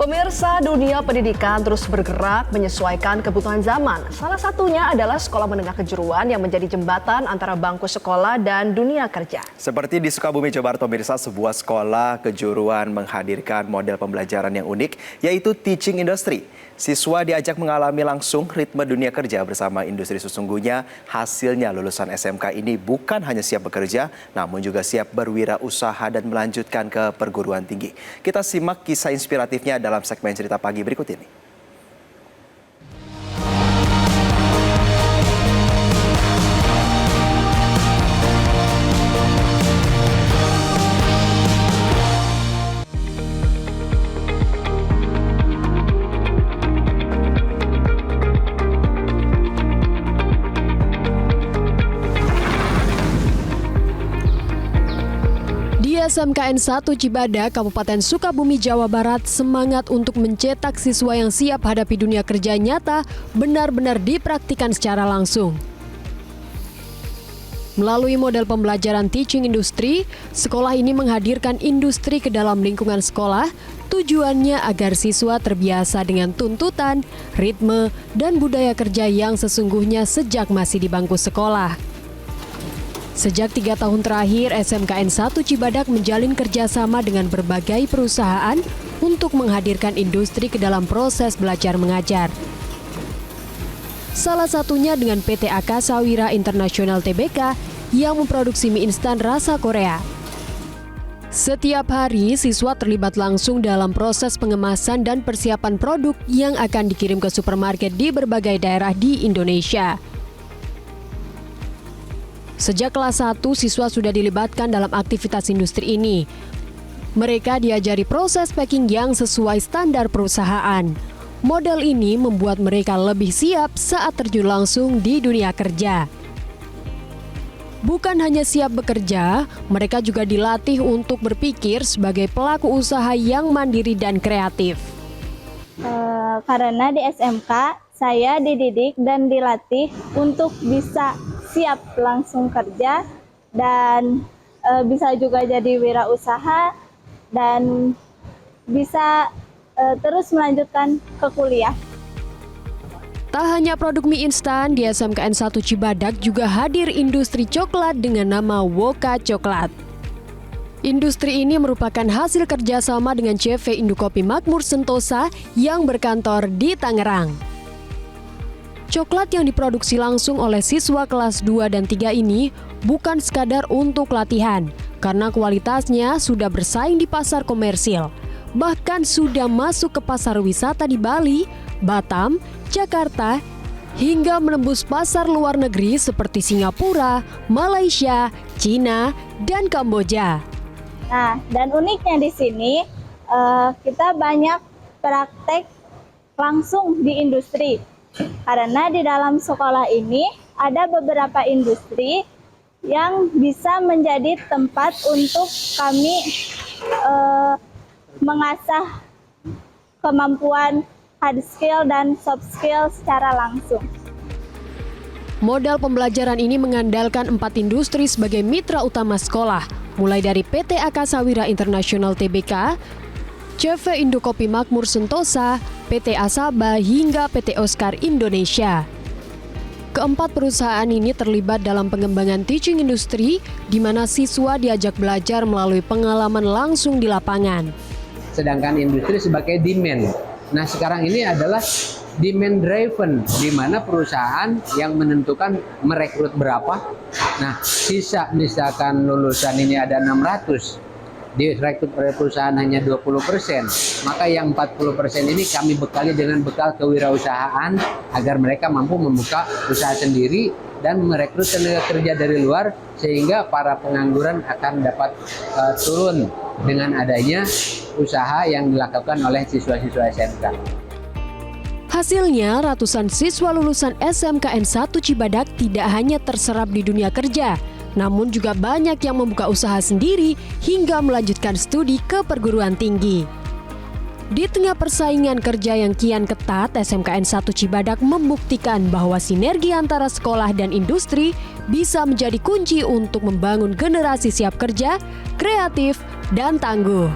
Pemirsa, dunia pendidikan terus bergerak menyesuaikan kebutuhan zaman. Salah satunya adalah sekolah menengah kejuruan yang menjadi jembatan antara bangku sekolah dan dunia kerja. Seperti di Sukabumi, Jawa Barat, pemirsa, sebuah sekolah kejuruan menghadirkan model pembelajaran yang unik, yaitu teaching industry. Siswa diajak mengalami langsung ritme dunia kerja bersama industri sesungguhnya. Hasilnya lulusan SMK ini bukan hanya siap bekerja, namun juga siap berwirausaha dan melanjutkan ke perguruan tinggi. Kita simak kisah inspiratifnya dalam segmen Cerita Pagi berikut ini. SMKN 1 Cibadak, Kabupaten Sukabumi, Jawa Barat, semangat untuk mencetak siswa yang siap hadapi dunia kerja nyata benar-benar dipraktikkan secara langsung. Melalui model pembelajaran teaching industry, sekolah ini menghadirkan industri ke dalam lingkungan sekolah, tujuannya agar siswa terbiasa dengan tuntutan, ritme, dan budaya kerja yang sesungguhnya sejak masih di bangku sekolah. Sejak 3 tahun terakhir, SMKN 1 Cibadak menjalin kerjasama dengan berbagai perusahaan untuk menghadirkan industri ke dalam proses belajar mengajar. Salah satunya dengan PT Akasawira International Tbk yang memproduksi mie instan rasa Korea. Setiap hari, siswa terlibat langsung dalam proses pengemasan dan persiapan produk yang akan dikirim ke supermarket di berbagai daerah di Indonesia. Sejak kelas 1, siswa sudah dilibatkan dalam aktivitas industri ini. Mereka diajari proses packing yang sesuai standar perusahaan. Model ini membuat mereka lebih siap saat terjun langsung di dunia kerja. Bukan hanya siap bekerja, mereka juga dilatih untuk berpikir sebagai pelaku usaha yang mandiri dan kreatif. Karena di SMK, saya dididik dan dilatih untuk bisa siap langsung kerja dan bisa juga jadi wirausaha dan bisa terus melanjutkan ke kuliah. Tak hanya produk mie instan, di SMKN 1 Cibadak juga hadir industri coklat dengan nama Woka Coklat. Industri ini merupakan hasil kerjasama dengan CV Indokopi Makmur Sentosa yang berkantor di Tangerang. Coklat yang diproduksi langsung oleh siswa kelas 2 dan 3 ini bukan sekadar untuk latihan, karena kualitasnya sudah bersaing di pasar komersil. Bahkan sudah masuk ke pasar wisata di Bali, Batam, Jakarta, hingga menembus pasar luar negeri seperti Singapura, Malaysia, Cina, dan Kamboja. Nah, dan uniknya di sini kita banyak praktek langsung di industri. Karena di dalam sekolah ini ada beberapa industri yang bisa menjadi tempat untuk kami mengasah kemampuan hard skill dan soft skill secara langsung. Modal pembelajaran ini mengandalkan 4 industri sebagai mitra utama sekolah, mulai dari PT Akasawira International Tbk, CV Indokopi Makmur Sentosa, PT Asaba, hingga PT Oscar Indonesia. Keempat perusahaan ini terlibat dalam pengembangan teaching industry, di mana siswa diajak belajar melalui pengalaman langsung di lapangan. Sedangkan industri sebagai demand. Nah, sekarang ini adalah demand driven, di mana perusahaan yang menentukan merekrut berapa. Nah, sisa misalkan lulusan ini ada 600. Direkrut oleh perusahaan hanya 20%, maka yang 40% ini kami bekali dengan bekal kewirausahaan agar mereka mampu membuka usaha sendiri dan merekrut tenaga kerja dari luar sehingga para pengangguran akan dapat turun dengan adanya usaha yang dilakukan oleh siswa-siswa SMK. Hasilnya, ratusan siswa lulusan SMKN 1 Cibadak tidak hanya terserap di dunia kerja, namun juga banyak yang membuka usaha sendiri hingga melanjutkan studi ke perguruan tinggi. Di tengah persaingan kerja yang kian ketat, SMKN 1 Cibadak membuktikan bahwa sinergi antara sekolah dan industri bisa menjadi kunci untuk membangun generasi siap kerja, kreatif, dan tangguh.